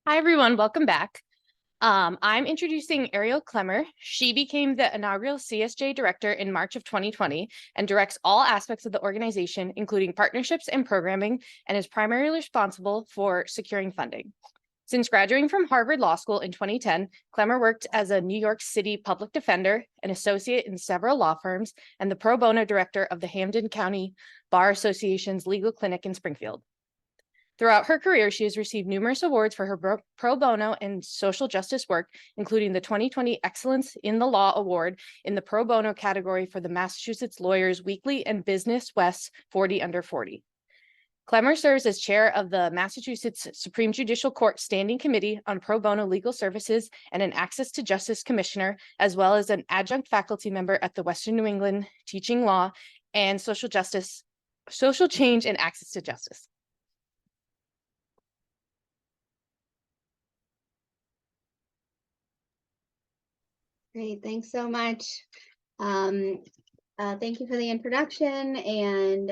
Hi, everyone. Welcome back. I'm introducing Ariel Clemmer. She became the inaugural CSJ director in March of 2020 and directs all aspects of the organization, including partnerships and programming, and is primarily responsible for securing funding. Since graduating from Harvard Law School in 2010, Clemmer worked as a New York City public defender, an associate in several law firms, and the pro bono director of the Hampden County Bar Association's legal clinic in Springfield. Throughout her career, she has received numerous awards for her pro bono and social justice work, including the 2020 Excellence in the Law Award in the pro bono category for the Massachusetts Lawyers Weekly and Business West 40 Under 40. Clemmer serves as chair of the Massachusetts Supreme Judicial Court Standing Committee on Pro Bono Legal Services and an Access to Justice Commissioner, as well as an adjunct faculty member at the Western New England teaching law and social change and access to justice. Great, thanks so much. Thank you for the introduction, and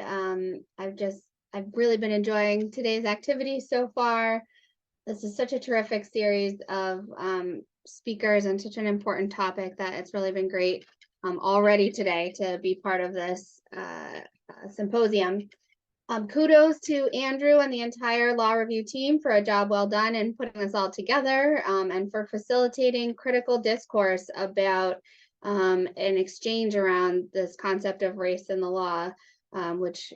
I've really been enjoying today's activity so far. This is such a terrific series of speakers and such an important topic that it's really been great already today to be part of this symposium. Kudos to Andrew and the entire law review team for a job well done in putting this all together and for facilitating critical discourse about an exchange around this concept of race in the law, which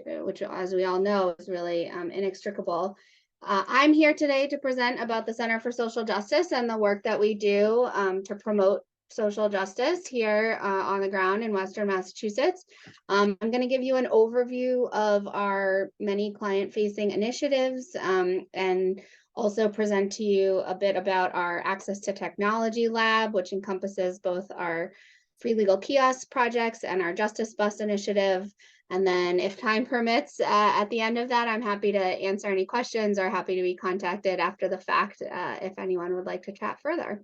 as we all know is really inextricable. I'm here today to present about the Center for Social Justice and the work that we do to promote social justice here on the ground in Western Massachusetts. I'm going to give you an overview of our many client-facing initiatives and also present to you a bit about our Access to Technology Lab, which encompasses both our free legal kiosk projects and our Justice Bus initiative. And then if time permits, at the end of that, I'm happy to answer any questions or happy to be contacted after the fact if anyone would like to chat further.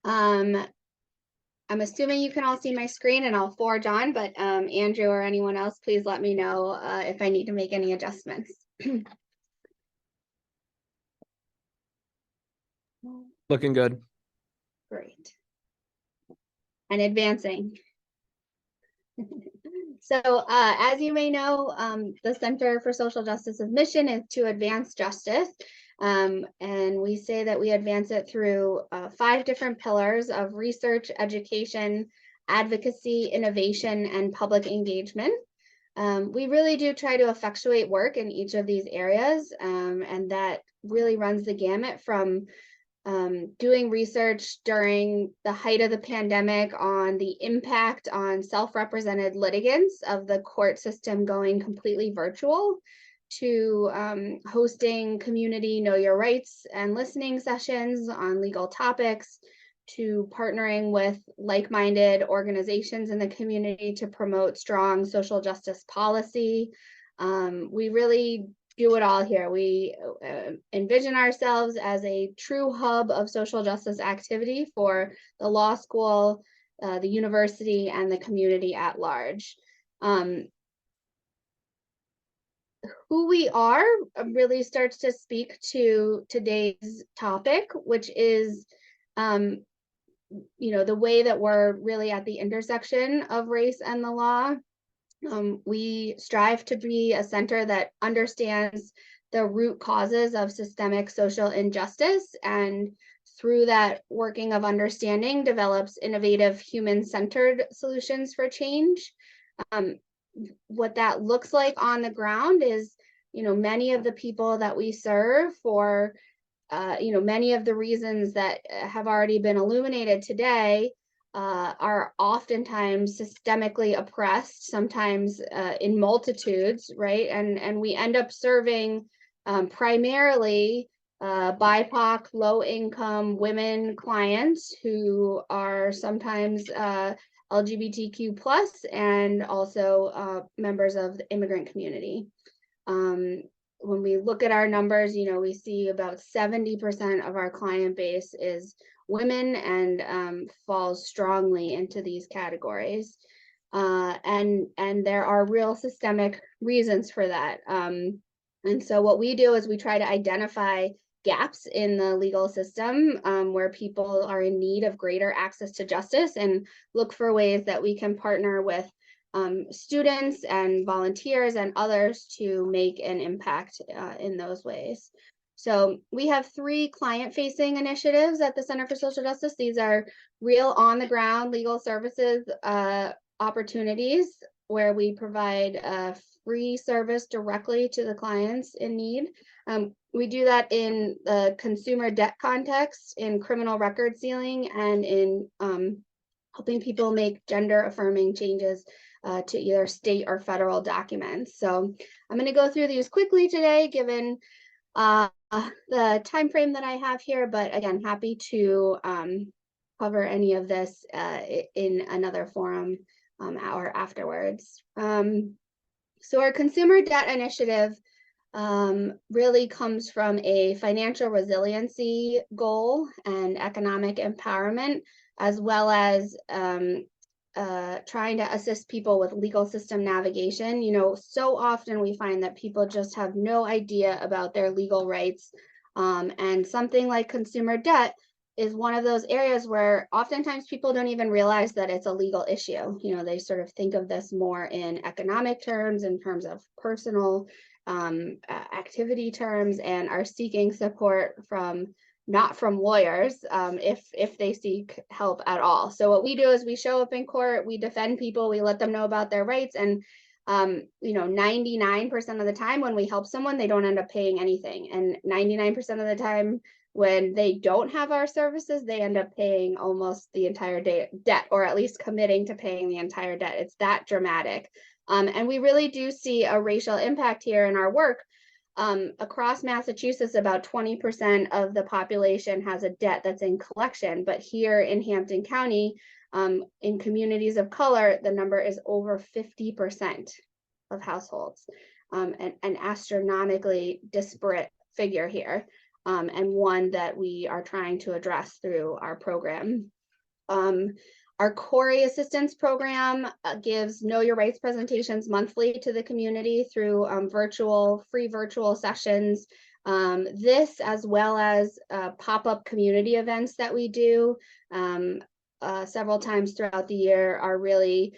I'm assuming you can all see my screen and I'll forge on, but Andrew or anyone else, please let me know if I need to make any adjustments. Looking good. Great. And advancing. So as you may know, the Center for Social Justice's mission is to advance justice. And we say that we advance it through 5 different pillars of research, education, advocacy, innovation, and public engagement. We really do try to effectuate work in each of these areas, and that really runs the gamut from doing research during the height of the pandemic on the impact on self-represented litigants of the court system going completely virtual, to hosting community know your rights and listening sessions on legal topics, to partnering with like-minded organizations in the community to promote strong social justice policy. We really do it all here. We envision ourselves as a true hub of social justice activity for the law school, the university, and the community at large. Who we are really starts to speak to today's topic, which is, the way that we're really at the intersection of race and the law. We strive to be a center that understands the root causes of systemic social injustice, and through that working of understanding develops innovative human-centered solutions for change. What that looks like on the ground is, many of the people that we serve for, many of the reasons that have already been illuminated today are oftentimes systemically oppressed, sometimes in multitudes, right? And we end up serving primarily BIPOC, low-income women clients who are sometimes LGBTQ plus and also members of the immigrant community. When we look at our numbers, we see about 70% of our client base is women and falls strongly into these categories. And there are real systemic reasons for that. And so what we do is we try to identify gaps in the legal system where people are in need of greater access to justice, and look for ways that we can partner with students and volunteers and others to make an impact in those ways. So we have 3 client-facing initiatives at the Center for Social Justice. These are real on-the-ground legal services opportunities where we provide free service directly to the clients in need. We do that in the consumer debt context, in criminal record sealing, and in helping people make gender-affirming changes to either state or federal documents. So I'm going to go through these quickly today, given the time frame that I have here, but again, happy to cover any of this in another forum hour afterwards. So our consumer debt initiative really comes from a financial resiliency goal and economic empowerment, as well as trying to assist people with legal system navigation. You know, so often we find that people just have no idea about their legal rights, and something like consumer debt is one of those areas where oftentimes people don't even realize that it's a legal issue. You know, they sort of think of this more in economic terms, in terms of personal activity terms, and are seeking support not from lawyers if they seek help at all. So what we do is we show up in court, we defend people, we let them know about their rights, and 99% of the time when we help someone, they don't end up paying anything, and 99% of the time when they don't have our services, they end up paying almost the entire debt, or at least committing to paying the entire debt. It's that dramatic. And we really do see a racial impact here in our work. Across Massachusetts, about 20% of the population has a debt that's in collection, but here in Hampton County, in communities of color, the number is over 50% of households, an astronomically disparate figure here, and one that we are trying to address through our program. Our Corey Assistance Program gives Know Your Rights presentations monthly to the community through free virtual sessions. This, as well as pop-up community events that we do several times throughout the year, are really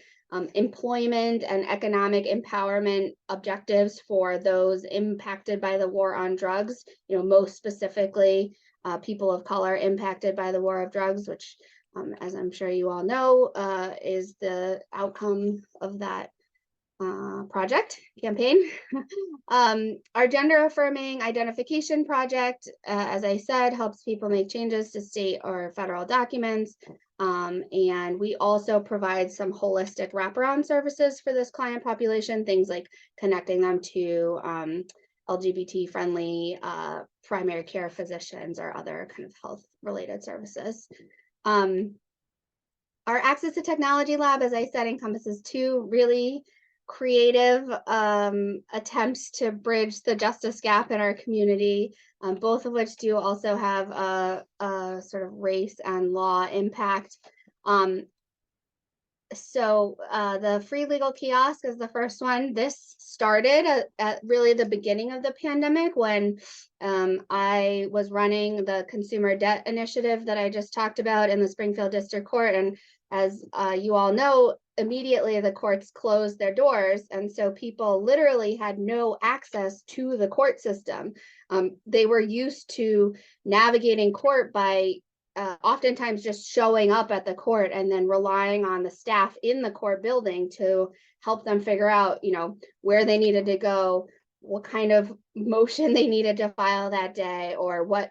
employment and economic empowerment objectives for those impacted by the war on drugs. You know, most specifically, people of color impacted by the war of drugs, which as I'm sure you all know, is the outcome of that campaign. Our gender affirming identification project, as I said, helps people make changes to state or federal documents. And we also provide some holistic wraparound services for this client population, things like connecting them to LGBT friendly primary care physicians or other kind of health related services. Our Access to Technology Lab, as I said, encompasses 2 really creative attempts to bridge the justice gap in our community, both of which do also have a sort of race and law impact. So the free legal kiosk is the first one. This started at really the beginning of the pandemic, when I was running the consumer debt initiative that I just talked about in the Springfield District Court. And as you all know, immediately the courts closed their doors, and so people literally had no access to the court system. They were used to navigating court by oftentimes just showing up at the court and then relying on the staff in the court building to help them figure out, you know, where they needed to go, what kind of motion they needed to file that day, or what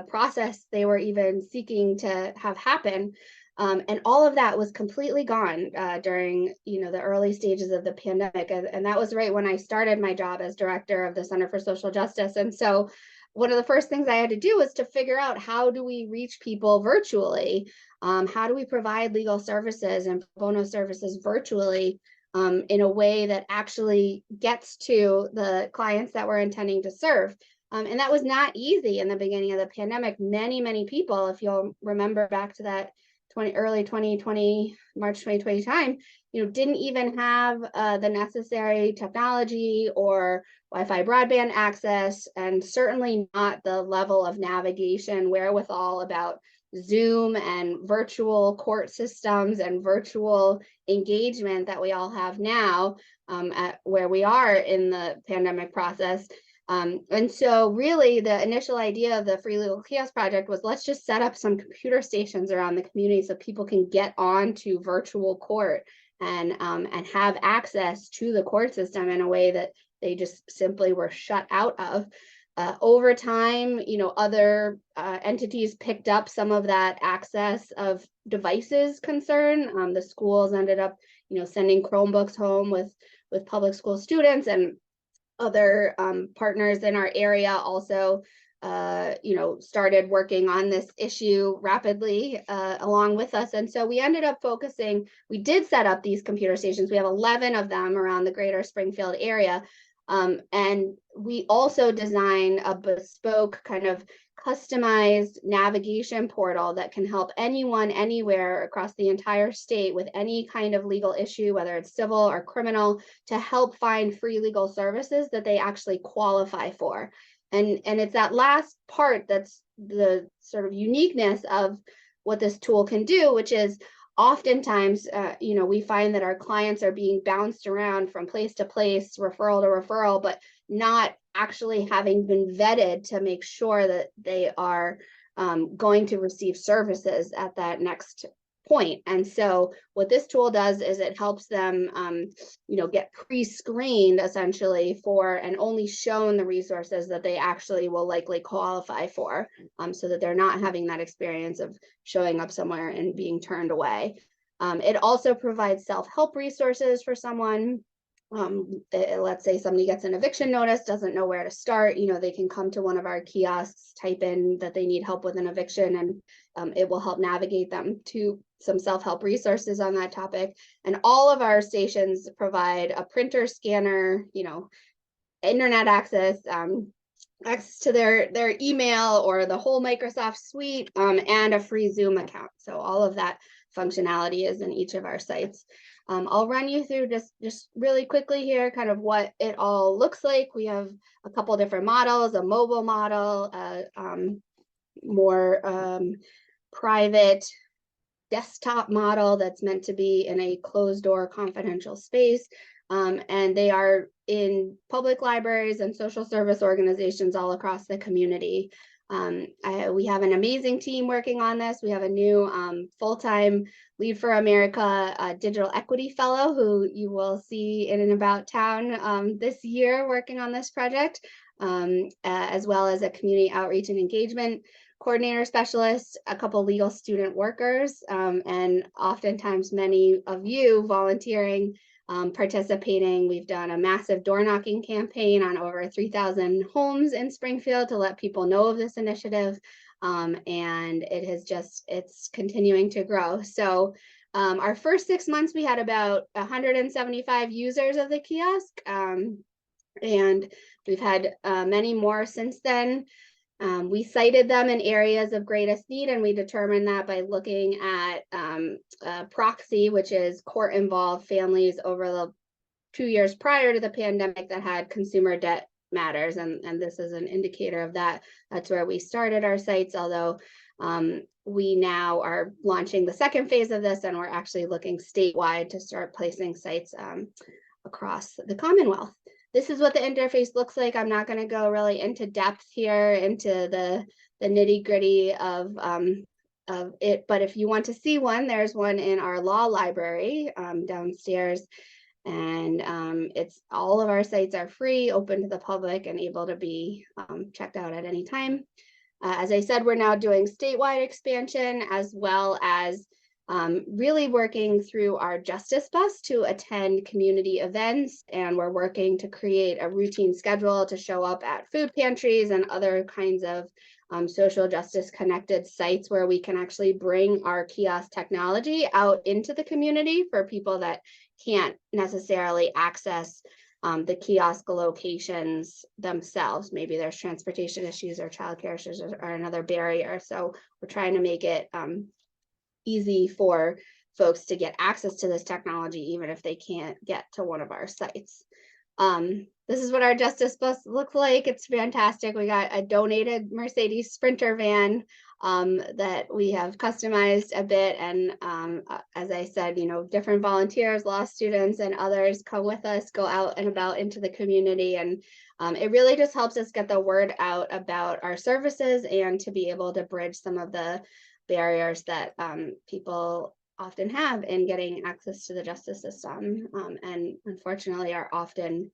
process they were even seeking to have happen. And all of that was completely gone during, the early stages of the pandemic. And that was right when I started my job as director of the Center for Social Justice. And so one of the first things I had to do was to figure out, how do we reach people virtually? How do we provide legal services and pro bono services virtually in a way that actually gets to the clients that we're intending to serve? And that was not easy in the beginning of the pandemic. Many people, if you'll remember back to that early 2020, March 2020 time, didn't even have the necessary technology or Wi-Fi broadband access, and certainly not the level of navigation wherewithal about Zoom and virtual court systems and virtual engagement that we all have now, at where we are in the pandemic process. And so really the initial idea of the Free Legal Kiosk Project was, let's just set up some computer stations around the community so people can get on to virtual court and have access to the court system in a way that they just simply were shut out of. Over time, other entities picked up some of that access of devices concern. The schools ended up, sending Chromebooks home with public school students, and other partners in our area also, started working on this issue rapidly along with us. And so we ended up focusing, we did set up these computer stations. We have 11 of them around the greater Springfield area. And we also designed a bespoke kind of customized navigation portal that can help anyone anywhere across the entire state with any kind of legal issue, whether it's civil or criminal, to help find free legal services that they actually qualify for. And it's that last part that's the sort of uniqueness of what this tool can do, which is oftentimes, we find that our clients are being bounced around from place to place, referral to referral, but not actually having been vetted to make sure that they are going to receive services at that next point. And so what this tool does is it helps them, get pre-screened essentially for, and only shown the resources that they actually will likely qualify for, so that they're not having that experience of showing up somewhere and being turned away. It also provides self-help resources for someone. Let's say somebody gets an eviction notice, doesn't know where to start, they can come to one of our kiosks, type in that they need help with an eviction, and it will help navigate them to some self-help resources on that topic. And all of our stations provide a printer, scanner, internet access, access to their email or the whole Microsoft suite, and a free Zoom account. So all of that functionality is in each of our sites. I'll run you through just really quickly here kind of what it all looks like. We have a couple different models, a mobile model, more private desktop model that's meant to be in a closed door confidential space. And they are in public libraries and social service organizations all across the community. We have an amazing team working on this. We have a new full-time Lead for America digital equity fellow who you will see in and about town this year working on this project, as well as a community outreach and engagement coordinator specialist, a couple legal student workers, and oftentimes many of you volunteering, participating. We've done a massive door knocking campaign on over 3,000 homes in Springfield to let people know of this initiative. And it's continuing to grow. So our first 6 months, we had about 175 users of the kiosk. And we've had many more since then. We cited them in areas of greatest need, and we determined that by looking at proxy, which is court-involved families over the 2 years prior to the pandemic that had consumer debt matters, and this is an indicator of that. That's where we started our sites, although we now are launching the second phase of this, and we're actually looking statewide to start placing sites across the Commonwealth. This is what the interface looks like. I'm not going to go really into depth here into the nitty gritty of it, but if you want to see one, there's one in our law library downstairs, and it's all of our sites are free, open to the public, and able to be checked out at any time. As I said, we're now doing statewide expansion, as well as really working through our justice bus to attend community events, and we're working to create a routine schedule to show up at food pantries and other kinds of social justice connected sites where we can actually bring our kiosk technology out into the community for people that can't necessarily access the kiosk locations themselves. Maybe there's transportation issues or childcare issues are another barrier. So we're trying to make it easy for folks to get access to this technology, even if they can't get to one of our sites. This is what our justice bus looks like. It's fantastic. We got a donated Mercedes Sprinter van that we have customized a bit. And as I said, you know, different volunteers, law students, and others come with us, go out and about into the community. And it really just helps us get the word out about our services and to be able to bridge some of the barriers that people often have in getting access to the justice system, and unfortunately are often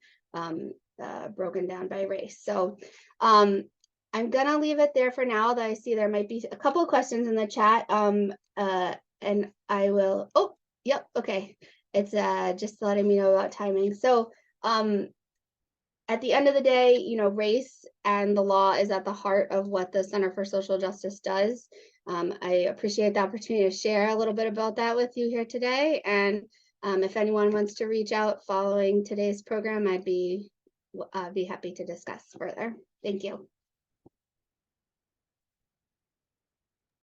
broken down by race. So I'm gonna leave it there for now, though I see there might be a couple of questions in the chat, and I will, oh, yep, okay. It's just letting me know about timing. So at the end of the day, you know, race and the law is at the heart of what the Center for Social Justice does. I appreciate the opportunity to share a little bit about that with you here today. And if anyone wants to reach out following today's program, I'd be happy to discuss further. Thank you.